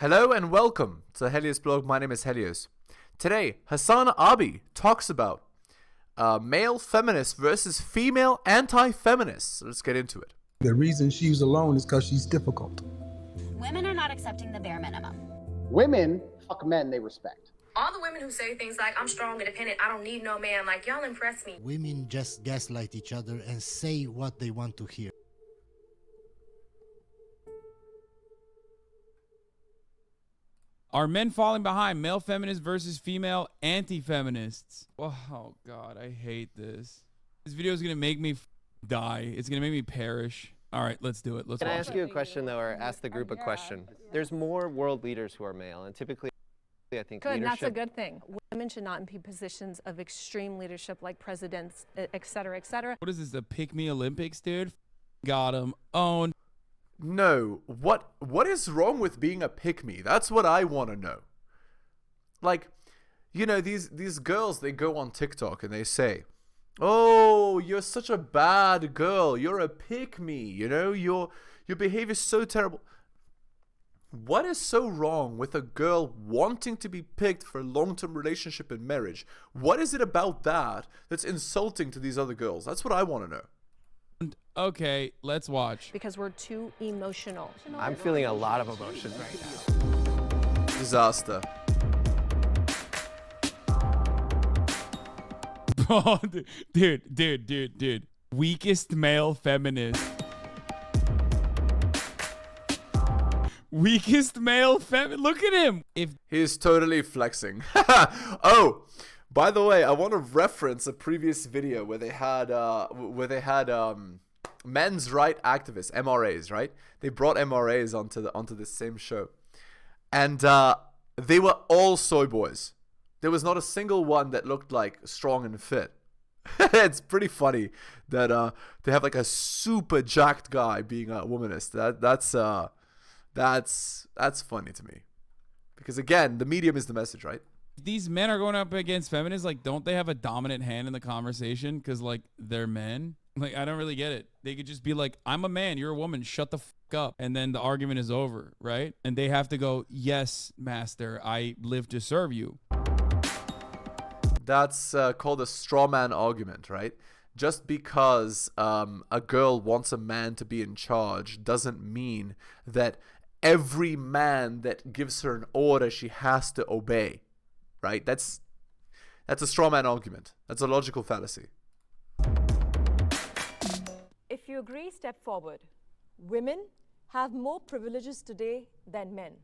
Hello and welcome to the HeliosBlog. My name is Helios. Today, HasanAbi talks about male feminists versus female anti-feminists. Let's get into it. The reason she's alone is because she's difficult. Women are not accepting the bare minimum. Women fuck men they respect. All the women who say things like, I'm strong, independent, I don't need no man, like, y'all impress me. Women just gaslight each other and say what they want to hear. Are men falling behind? Male feminists versus female anti-feminists. Oh, God, I hate this. This video is going to make me die. It's going to make me perish. All right, let's do it. Let's Can I watch ask it. you a question, though, or ask the group a question? There's more world leaders who are male, and typically, I think Good, leadership... that's a good thing. Women should not be positions of extreme leadership like presidents, et cetera, et cetera. What is this, the Pick-Me Olympics, dude? Got him. Owned. No, what is wrong with being a pick-me? That's what I want to know. Like, you know, these girls, they go on TikTok and they say, "Oh, you're such a bad girl. You're a pick-me. You know, your behavior's so terrible." What is so wrong with a girl wanting to be picked for a long-term relationship and marriage? What is it about that that's insulting to these other girls? That's what I want to know. Okay, let's watch. Because we're too emotional. I'm feeling a lot of emotion right now. Disaster. Oh, dude. Weakest male feminist. Weakest male feminist. Look at him. If He's totally flexing. Oh, by the way, I want to reference a previous video where they had men's right activists, MRAs, right? They brought MRAs onto this same show, and they were all soy boys. There was not a single one that looked like strong and fit. It's pretty funny that they have like a super jacked guy being a womanist. That's funny to me, because again, the medium is the message, right? these men are going up against feminists, like, don't they have a dominant hand in the conversation because, like, they're men? Like, I don't really get it. They could just be like, I'm a man, you're a woman, shut the fuck up. And then the argument is over, right? And they have to go, yes, master, I live to serve you. That's called a straw man argument, right? Just because a girl wants a man to be in charge doesn't mean that every man that gives her an order she has to obey, right? That's a straw man argument. That's a logical fallacy. If you agree, step forward. Women have more privileges today than men.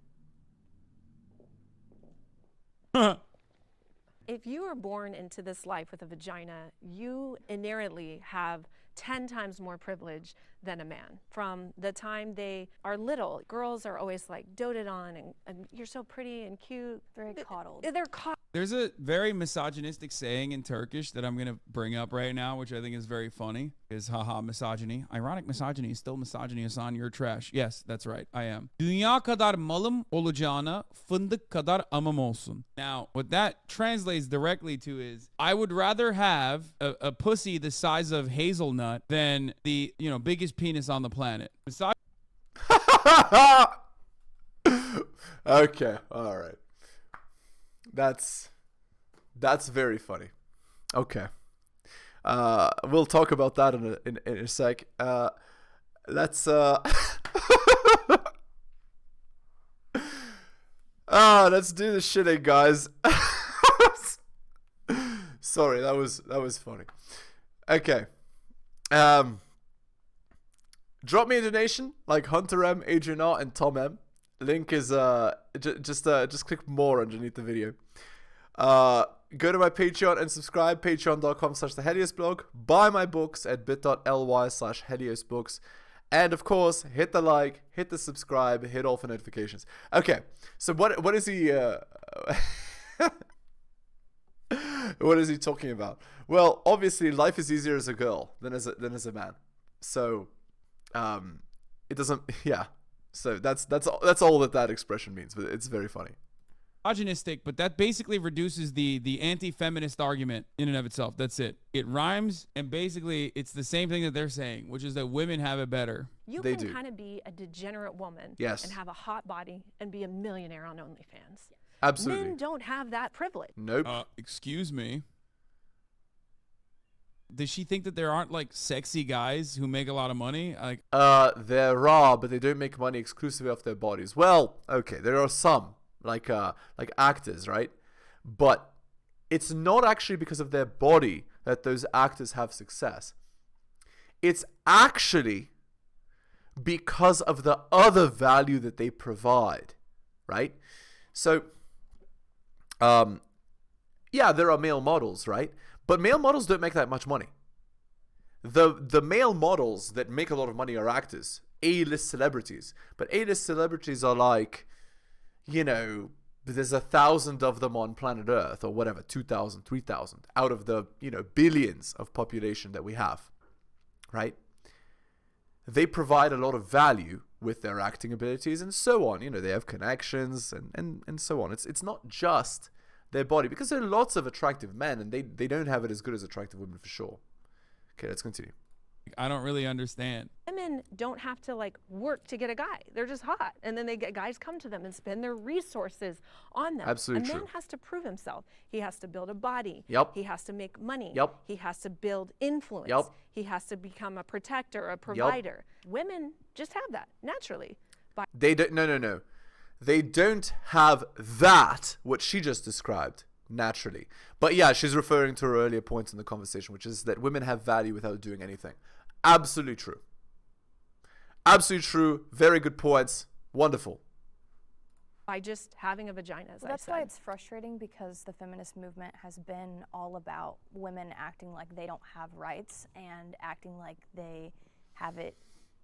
If you are born into this life with a vagina, you inherently have 10 times more privilege than a man. From the time they are little, girls are always like doted on and you're so pretty and cute. Very coddled. They're coddled. There's a very misogynistic saying in Turkish that I'm going to bring up right now, which I think is very funny, is haha misogyny. Ironic misogyny is still misogyny, Hasan, you're trash. Yes, that's right, I am. Dünya kadar malım olacağına fındık kadar amım olsun. Now, what that translates directly to is, I would rather have a pussy the size of hazelnut than the, biggest penis on the planet. Okay, all right. That's very funny. Okay. We'll talk about that in a sec. Let's let's do the shitting, guys. Sorry, that was funny. Okay. Drop me a donation like Hunter M, Adrian R, and Tom M. Link is just click more underneath the video. Go to my Patreon and subscribe, patreon.com/theheliosblog. Buy my books at bit.ly/heliosbooks. And of course, hit the like, hit the subscribe, hit all for notifications. Okay, so what is he what is he talking about? Well, obviously life is easier as a girl than as a man. So it doesn't, yeah. So that's all that expression means, but it's very funny. misogynistic, but that basically reduces the anti-feminist argument in and of itself. That's it. It rhymes, and basically it's the same thing that they're saying, which is that women have it better. You They can do. kind of be a degenerate woman Yes. and have a hot body and be a millionaire on OnlyFans. Absolutely. Men don't have that privilege. Nope. Excuse me. Does she think that there aren't like sexy guys who make a lot of money? Like, There are, but they don't make money exclusively off their bodies. Well, okay, there are some, like actors, right? But it's not actually because of their body that those actors have success. It's actually because of the other value that they provide, right? So, yeah, there are male models, right? But male models don't make that much money. The male models that make a lot of money are actors, A-list celebrities. But A-list celebrities are like, you know, there's 1,000 of them on planet Earth, or whatever, 2,000, 3,000, out of the, you know, billions of population that we have, right? They provide a lot of value with their acting abilities and so on. You know, they have connections and so on. It's not just their body, because there are lots of attractive men and they don't have it as good as attractive women for sure. Okay, let's continue. I don't really understand. Women don't have to like work to get a guy. They're just hot. And then guys come to them and spend their resources on them. Absolutely A man true. has to prove himself. He has to build a body. Yep. He has to make money. Yep. He has to build influence. Yep. He has to become a protector, a provider. Women just have that naturally. They don't. No. They don't have that, what she just described, naturally. But yeah, she's referring to her earlier point in the conversation, which is that women have value without doing anything. Absolutely true. Absolutely true. Very good points. Wonderful. By just having a vagina, as I That's said. why it's frustrating, because the feminist movement has been all about women acting like they don't have rights and acting like they have it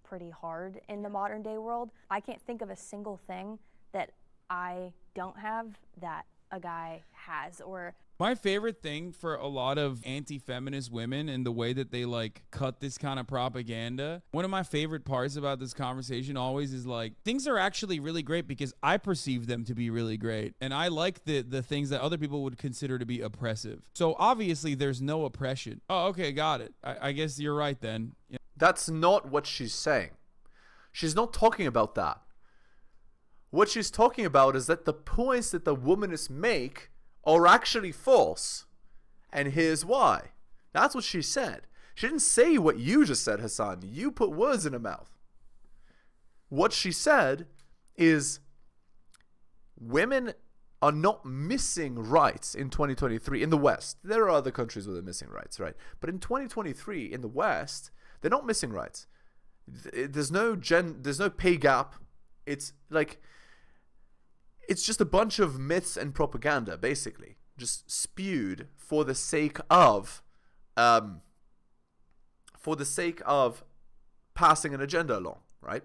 pretty hard in the modern day world. I can't think of a single thing that I don't have that a guy has. Or My favorite thing for a lot of anti-feminist women and the way that they like cut this kind of propaganda, one of my favorite parts about this conversation always is like, things are actually really great because I perceive them to be really great. And I like the things that other people would consider to be oppressive. So obviously there's no oppression. Oh, okay, got it. I guess you're right then. Yeah. That's not what she's saying. She's not talking about that. What she's talking about is that the points that the womanists make are actually false. And here's why. That's what she said. She didn't say what you just said, Hasan. You put words in her mouth. What she said is women are not missing rights in 2023 in the West. There are other countries where they're missing rights, right? But in 2023 in the West, they're not missing rights. There's no pay gap. It's like, it's just a bunch of myths and propaganda, basically, just spewed for the sake of passing an agenda along, right?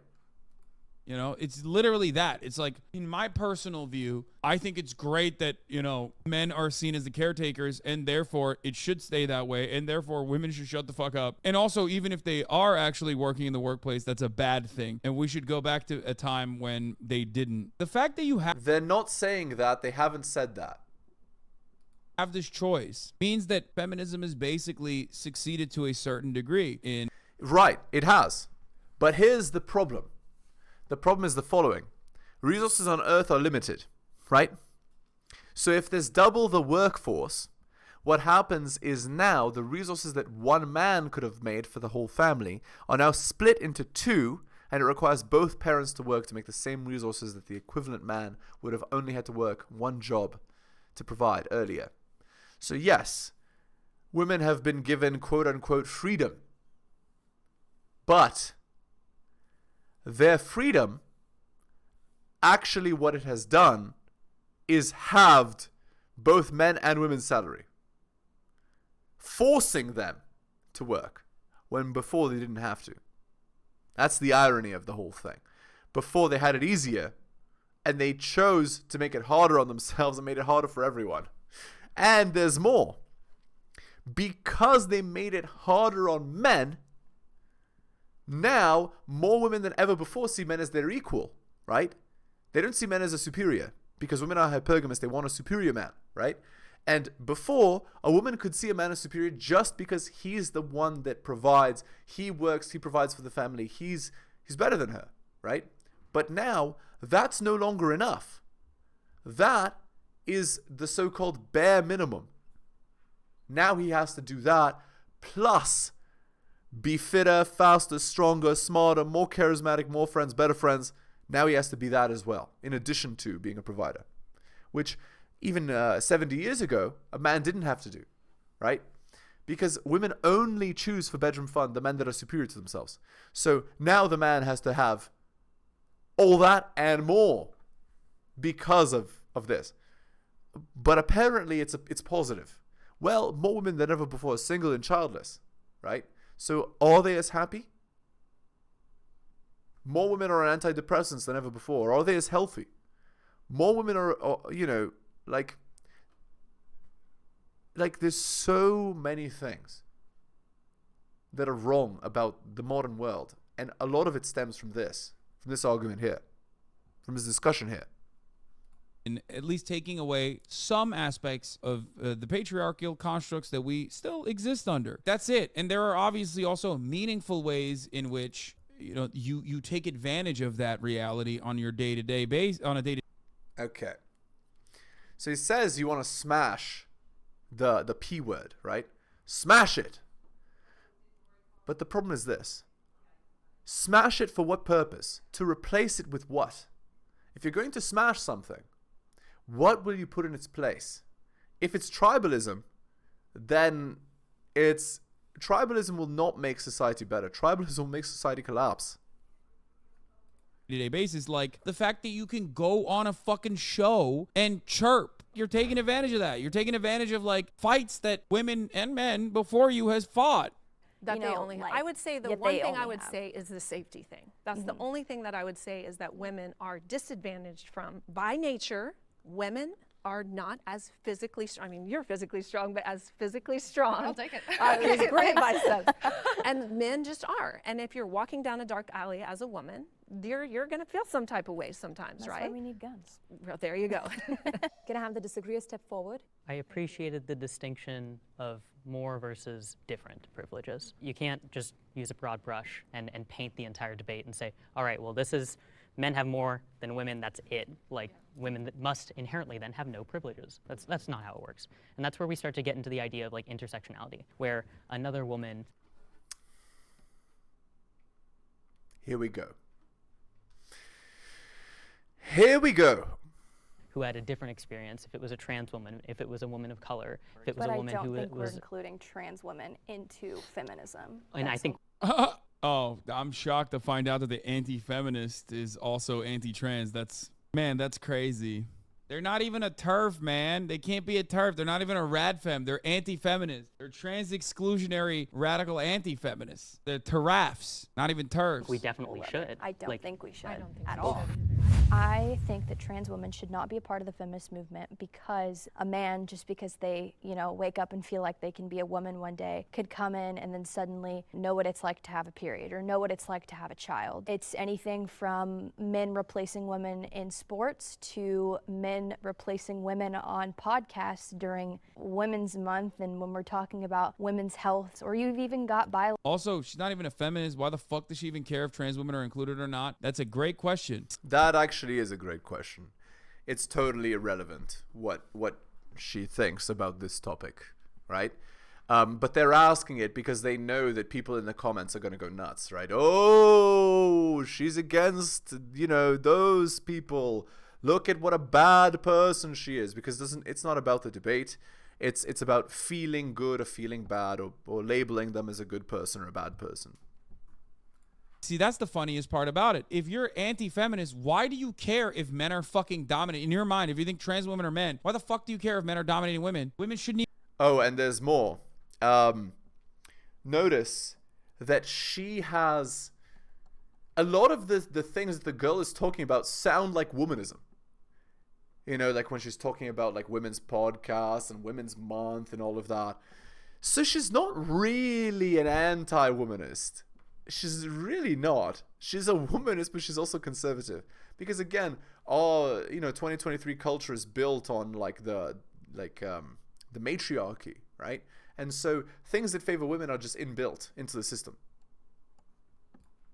You know, it's literally that. It's like, in my personal view, I think it's great that, you know, men are seen as the caretakers, and therefore it should stay that way, and therefore women should shut the fuck up. And also, even if they are actually working in the workplace, that's a bad thing. And we should go back to a time when they didn't. The fact that you They're not saying that. They haven't said that. have this choice means that feminism has basically succeeded to a certain degree in... Right, it has. But here's the problem. The problem is the following. Resources on Earth are limited, right? So if there's double the workforce, what happens is now the resources that one man could have made for the whole family are now split into two, and it requires both parents to work to make the same resources that the equivalent man would have only had to work one job to provide earlier. So yes, women have been given quote-unquote freedom. But their freedom, actually what it has done is halved both men and women's salary, forcing them to work when before they didn't have to. That's the irony of the whole thing. Before they had it easier, and they chose to make it harder on themselves and made it harder for everyone. And there's more. Because they made it harder on men, now more women than ever before see men as their equal, right? They don't see men as a superior. because women are hypergamous. They want a superior man, right? And before, a woman could see a man as superior just because he's the one that provides. He works, he provides for the family. He's better than her, right? But now, that's no longer enough. That is the so-called bare minimum. Now he has to do that, plus be fitter, faster, stronger, smarter, more charismatic, more friends, better friends. Now he has to be that as well, in addition to being a provider. Which, even 70 years ago, a man didn't have to do, right? Because women only choose for bedroom fun the men that are superior to themselves. So now the man has to have all that and more because of this. But apparently it's positive. Well, more women than ever before are single and childless, right? So are they as happy? More women are on antidepressants than ever before. Are they as healthy? More women are like there's so many things that are wrong about the modern world. And a lot of it stems from this argument here, from this discussion here. And at least taking away some aspects of the patriarchal constructs that we still exist under. That's it. And there are obviously also meaningful ways in which you take advantage of that reality on your day-to-day base, on a day-to-day. Okay. So he says you want to smash the P word, right? Smash it. But the problem is this. Smash it for what purpose? To replace it with what? If you're going to smash something, what will you put in its place? If it's tribalism, then tribalism will not make society better. Tribalism will make society collapse. Day-to-day basis, like the fact that you can go on a fucking show and chirp. You're taking advantage of that. You're taking advantage of like fights that women and men before you has fought. That they only have. I would say the one thing I would say is the safety thing. That's the only thing that I would say is that women are disadvantaged from, by nature, women are not as physically strong. I mean, you're physically strong, but as physically strong. I'll take it. It's great biceps. And men just are. And if you're walking down a dark alley as a woman, you're going to feel some type of way sometimes, That's right? why we need guns. Well, there you go. Can I have the disagree a step forward? I appreciated the distinction of more versus different privileges. You can't just use a broad brush and paint the entire debate and say, all right, well, this is men have more than women, that's it. Like, women that must inherently then have no privileges. That's not how it works. And that's where we start to get into the idea of like intersectionality, where another woman... Here we go. Here we go. Who had a different experience, if it was a trans woman, if it was a woman of color, if it was but a woman who I don't think was... we're including trans women into feminism. And I think... Oh, I'm shocked to find out that the anti-feminist is also anti-trans. That's crazy. They're not even a TERF, man. They can't be a TERF. They're not even a radfem. They're anti-feminist. They're trans-exclusionary, radical anti-feminists. They're TERFs, not even TERFs. We definitely should. I don't think we should at all. I think that trans women should not be a part of the feminist movement because a man, just because they, wake up and feel like they can be a woman one day, could come in and then suddenly know what it's like to have a period or know what it's like to have a child. It's anything from men replacing women in sports to men replacing women on podcasts during Women's Month and when we're talking about women's health, or you've even got Also, she's not even a feminist. Why the fuck does she even care if trans women are included or not? That's a great question. That actually is a great question. It's totally irrelevant what she thinks about this topic, right? But they're asking it because they know that people in the comments are going to go nuts, right? Oh, she's against, those people. Look at what a bad person she is, because it's not about the debate. It's about feeling good or feeling bad or labeling them as a good person or a bad person. See, that's the funniest part about it. If you're anti-feminist, why do you care if men are fucking dominant? In your mind, if you think trans women are men, why the fuck do you care if men are dominating women? Women shouldn't even... Oh, and there's more. Notice that she has... A lot of the things that the girl is talking about sound like womanism. Like when she's talking about like women's podcasts and women's month and all of that. So she's not really an anti-womanist. She's really not. She's a womanist, but she's also conservative. Because again, our 2023 culture is built on like the matriarchy, right? And so things that favor women are just inbuilt into the system.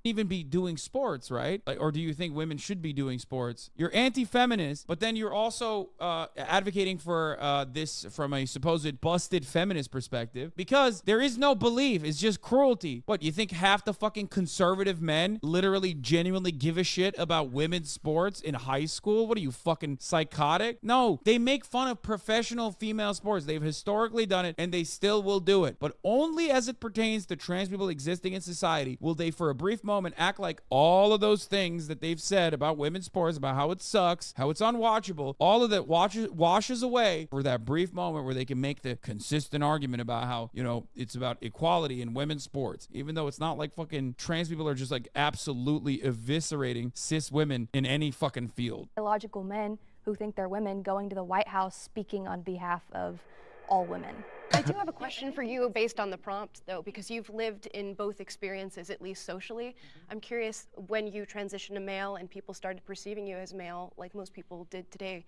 Even be doing sports, right? Like, or do you think women should be doing sports? You're anti-feminist, but then you're also advocating for this from a supposed busted feminist perspective, because there is no belief. It's just cruelty. What, you think half the fucking conservative men literally genuinely give a shit about women's sports in high school? What are you, fucking psychotic? No, they make fun of professional female sports. They've historically done it, and they still will do it. But only as it pertains to trans people existing in society will they, for a brief moment, act like all of those things that they've said about women's sports, about how it sucks, how it's unwatchable, all of that washes away for that brief moment where they can make the consistent argument about how, it's about equality in women's sports, even though it's not like fucking trans people are just like absolutely eviscerating cis women in any fucking field. Illogical men who think they're women going to the White House speaking on behalf of all women. I do have a question for you based on the prompt, though, because you've lived in both experiences, at least socially. I'm curious, when you transitioned to male and people started perceiving you as male, like most people did today,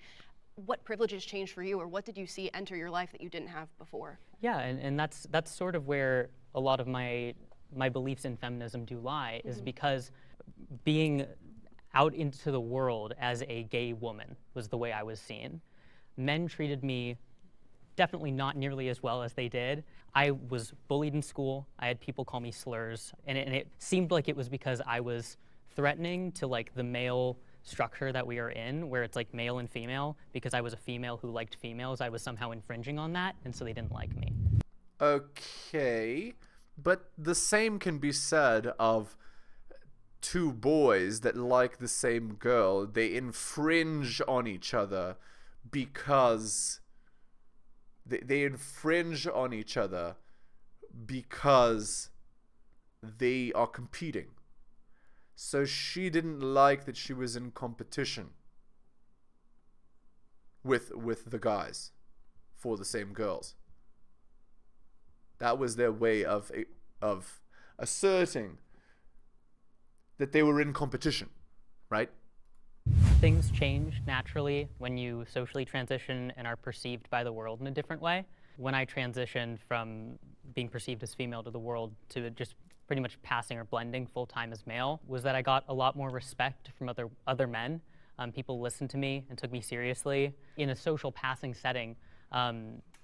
what privileges changed for you, or what did you see enter your life that you didn't have before? Yeah, and that's sort of where a lot of my beliefs in feminism do lie, is because being out into the world as a gay woman was the way I was seen. Men treated me definitely not nearly as well as they did. I was bullied in school. I had people call me slurs, and it seemed like it was because I was threatening to like the male structure that we are in, where it's like male and female. Because I was a female who liked females, I was somehow infringing on that, and so they didn't like me. Okay, but the same can be said of two boys that like the same girl. They infringe on each other because they infringe on each other because they are competing. So she didn't like that she was in competition with the guys for the same girls. That was their way of asserting that they were in competition, right? Things change naturally when you socially transition and are perceived by the world in a different way. When I transitioned from being perceived as female to the world to just pretty much passing or blending full-time as male, was that I got a lot more respect from other men. People listened to me and took me seriously. In a social passing setting,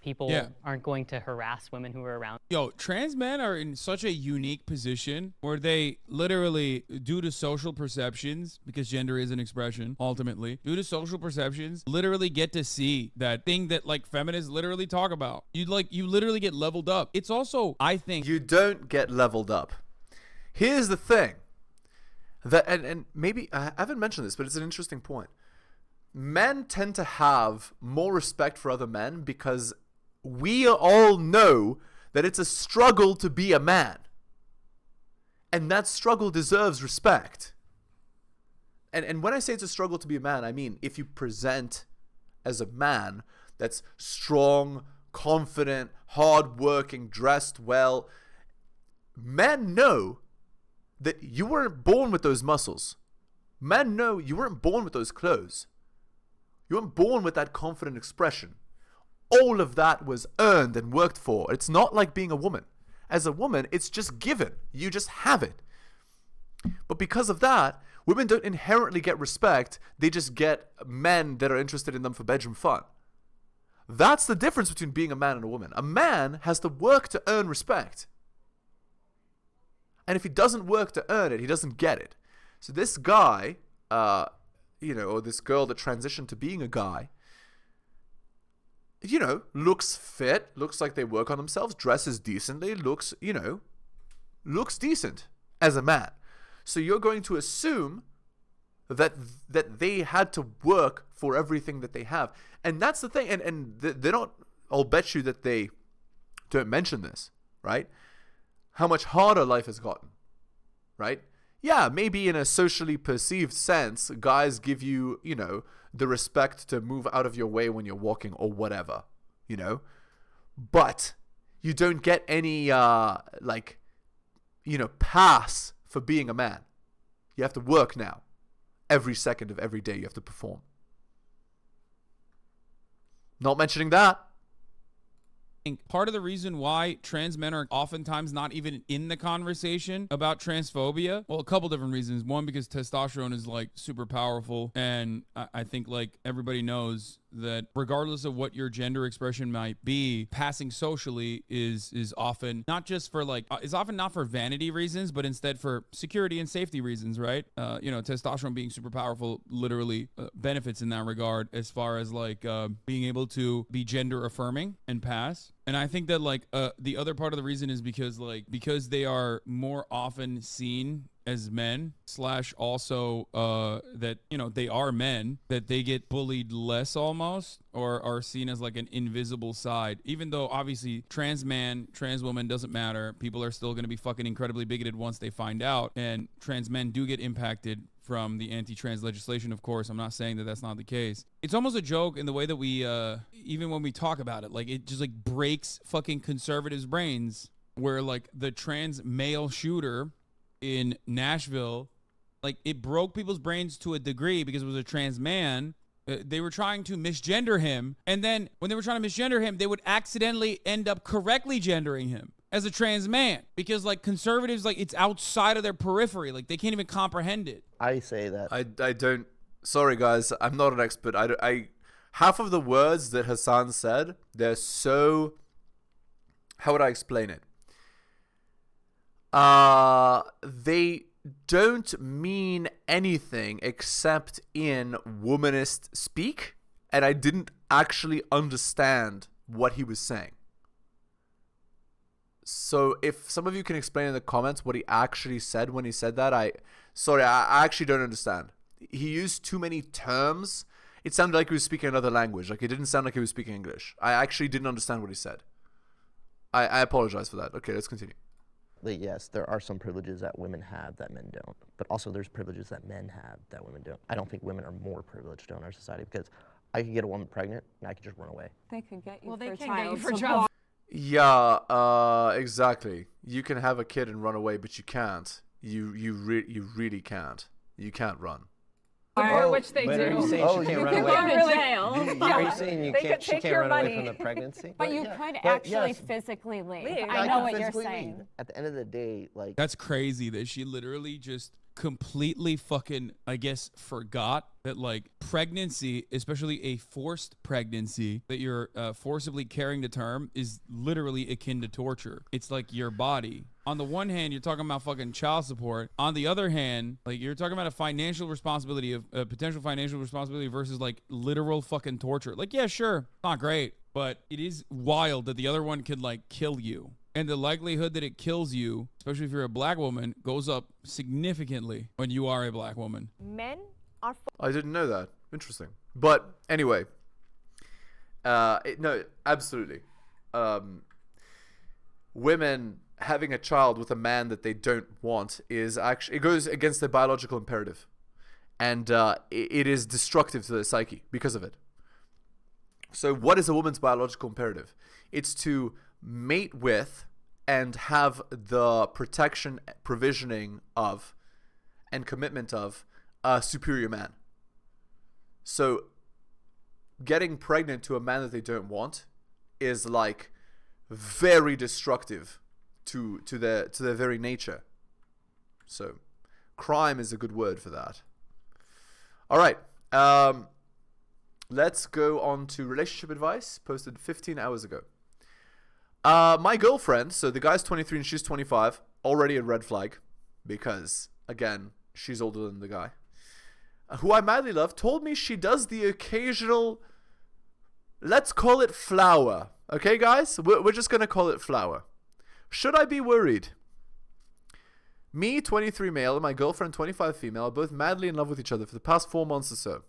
people aren't going to harass women who are around. Yo, trans men are in such a unique position where they literally, due to social perceptions, because gender is an expression, ultimately, due to social perceptions, literally get to see that thing that like feminists literally talk about. You literally get leveled up. It's also, I think, you don't get leveled up. Here's the thing. That and maybe I haven't mentioned this, but it's an interesting point. Men tend to have more respect for other men because we all know that it's a struggle to be a man. And that struggle deserves respect. And when I say it's a struggle to be a man, I mean if you present as a man that's strong, confident, hardworking, dressed well, men know that you weren't born with those muscles. Men know you weren't born with those clothes. You weren't born with that confident expression. All of that was earned and worked for. It's not like being a woman. As a woman, it's just given. You just have it. But because of that, women don't inherently get respect. They just get men that are interested in them for bedroom fun. That's the difference between being a man and a woman. A man has to work to earn respect. And if he doesn't work to earn it, he doesn't get it. So this guy, or this girl that transitioned to being a guy, looks fit, looks like they work on themselves, dresses decently, looks decent as a man. So you're going to assume that they had to work for everything that they have. And that's the thing. And they don't, I'll bet you that they don't mention this, right? How much harder life has gotten, right? Yeah, maybe in a socially perceived sense, guys give you, the respect to move out of your way when you're walking or whatever, but you don't get any, pass for being a man. You have to work now. every second of every day you have to perform. Not mentioning that. Part of the reason why trans men are oftentimes not even in the conversation about transphobia, well, a couple different reasons. One, because testosterone is like super powerful, and I think like everybody knows that regardless of what your gender expression might be, passing socially is often not just for like is often not for vanity reasons, but instead for security and safety reasons, right? Testosterone being super powerful literally benefits in that regard, as far as like being able to be gender affirming and pass. And I think that like the other part of the reason is because they are more often seen as men, / also that they are men, that they get bullied less almost, or are seen as like an invisible side. Even though obviously trans man, trans woman doesn't matter, people are still going to be fucking incredibly bigoted once they find out, and trans men do get impacted from the anti-trans legislation, of course. I'm not saying that that's not the case. It's almost a joke in the way that we even when we talk about it, like it just like breaks fucking conservatives' brains, where like the trans male shooter in Nashville, like it broke people's brains to a degree because it was a trans man. They were trying to misgender him, and then when they were trying to misgender him, they would accidentally end up correctly gendering him as a trans man, because like conservatives, like it's outside of their periphery, like they can't even comprehend it. I say that. I don't. Sorry guys, I'm not an expert. I half of the words that Hasan said, they're so. How would I explain it? They don't mean anything except in womanist speak, and I didn't actually understand what he was saying. So if some of you can explain in the comments what he actually said when he said that, I actually don't understand. He used too many terms. It sounded like he was speaking another language. Like it didn't sound like he was speaking English. I actually didn't understand what he said. I apologize for that. Okay, let's continue. Yes, there are some privileges that women have that men don't, but also there's privileges that men have that women don't. I don't think women are more privileged in our society, because I could get a woman pregnant and I could just run away. They could get you Well, for they a can child. get you for support. child. Yeah, exactly. You can have a kid and run away, but you can't. You really can't. You can't run. Which they But do. are you saying she can't run You away? could go to jail. Are you saying They could she take can't your run away money. from the pregnancy? But you could actually physically leave. I know what you're saying. Leave. At the end of the day, like That's crazy that she literally just completely fucking, I guess, forgot that like pregnancy, especially a forced pregnancy that you're forcibly carrying to term, is literally akin to torture. It's like your body. On the one hand, you're talking about fucking child support. On the other hand, like you're talking about a financial responsibility of potential financial responsibility versus like literal fucking torture. Like, yeah, sure, not great, but it is wild that the other one could like kill you. And the likelihood that it kills you, especially if you're a black woman, goes up significantly when you are a black woman. Men are. I didn't know that. Interesting. But anyway, no, absolutely. Women having a child with a man that they don't want is actually, it goes against their biological imperative, and it is destructive to their psyche because of it. So what is a woman's biological imperative? It's to mate with and have the protection, provisioning of, and commitment of a superior man. So getting pregnant to a man that they don't want is like very destructive to their very nature. So crime is a good word for that. All right. Let's go on to relationship advice posted 15 hours ago. My girlfriend, so the guy's 23 and she's 25, already a red flag because, again, she's older than the guy, who I madly love, told me she does the occasional, let's call it flower. Okay, guys? We're just going to call it flower. Should I be worried? Me, 23 male, and my girlfriend, 25 female, are both madly in love with each other for the past 4 months or so.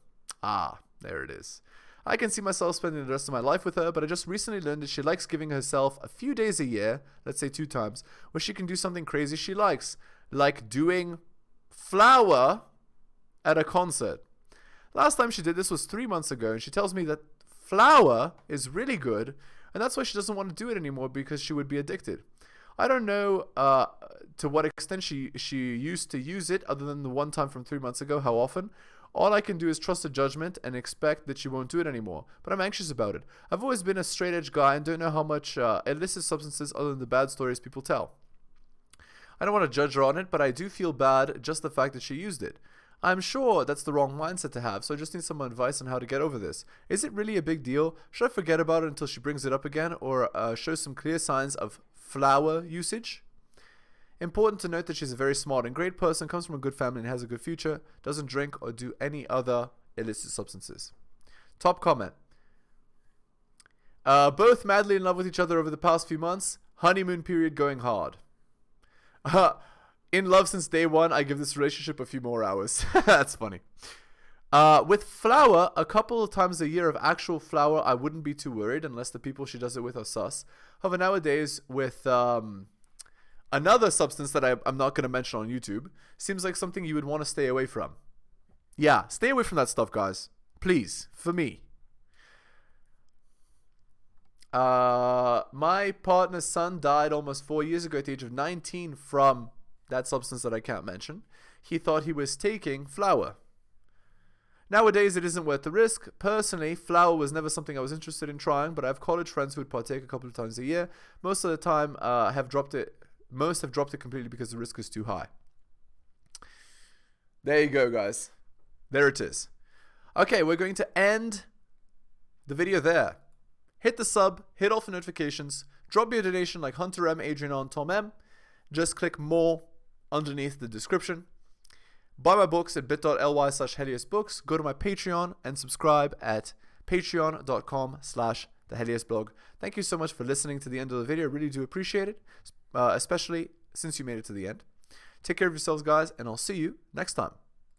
Ah, there it is. I can see myself spending the rest of my life with her, but I just recently learned that she likes giving herself a few days a year, let's say 2 times, where she can do something crazy she likes, like doing flower at a concert. Last time she did this was 3 months ago, and she tells me that flower is really good, and that's why she doesn't want to do it anymore because she would be addicted. I don't know to what extent she used to use it, other than the one time from 3 months ago. How often? All I can do is trust her judgment and expect that she won't do it anymore. But I'm anxious about it. I've always been a straight edge guy and don't know how much illicit substances other than the bad stories people tell. I don't want to judge her on it, but I do feel bad just the fact that she used it. I'm sure that's the wrong mindset to have, so I just need some advice on how to get over this. Is it really a big deal? Should I forget about it until she brings it up again, or show some clear signs of flower usage? Important to note that she's a very smart and great person, comes from a good family and has a good future, doesn't drink or do any other illicit substances. Top comment. Both madly in love with each other over the past few months. Honeymoon period going hard. In love since day one. I give this relationship a few more hours. That's funny. With flower, a couple of times a year of actual flower, I wouldn't be too worried unless the people she does it with are sus. However, nowadays with another substance that I'm not going to mention on YouTube, seems like something you would want to stay away from. Yeah, stay away from that stuff, guys. Please, for me. My partner's son died almost 4 years ago at the age of 19 from that substance that I can't mention. He thought he was taking flower. Nowadays, it isn't worth the risk. Personally, flower was never something I was interested in trying, but I have college friends who would partake a couple of times a year. Most of the time, most have dropped it completely because the risk is too high. There you go, guys. There it is. Okay, we're going to end the video there. Hit the sub, hit all the notifications, drop me a donation like Hunter M, Adrian on, Tom M. Just click more underneath the description. Buy my books at bit.ly/heliosbooks. Go to my Patreon and subscribe at patreon.com/theheliosblog. Thank you so much for listening to the end of the video. I really do appreciate it, especially since you made it to the end. Take care of yourselves, guys, and I'll see you next time.